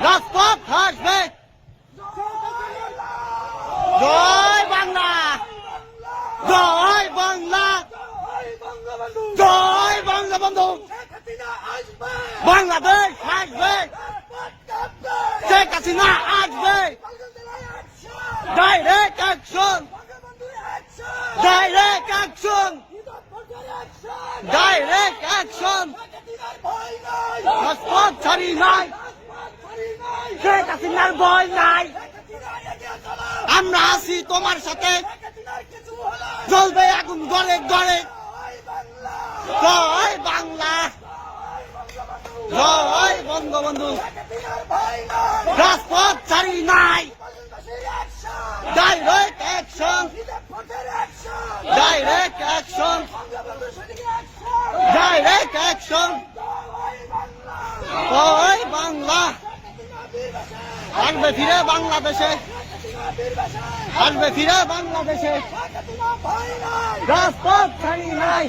রাজপথ আসবে। জয় বাংলা, জয় বাংলা, জয় বঙ্গবন্ধু। বাংলাদেশ আসবে, শেখ হাসিনা আসবে। Direct action, direct action, direct action. রাজপথ ছাড়ি নাই, শেখ হাসিনার ভয় নাই। আমরা আছি তোমার সাথে, জ্বলবে আগুন গলে গলে। জয় বাংলা, জয় বঙ্গবন্ধু। রাজপথ ছাড়ি নাই, direct action, direct action, direct action. জয় বাংলা, আসবে ফিরে বাংলাদেশে, আসবে ফিরে বাংলাদেশে। রাজপথ ছাড়ি নাই।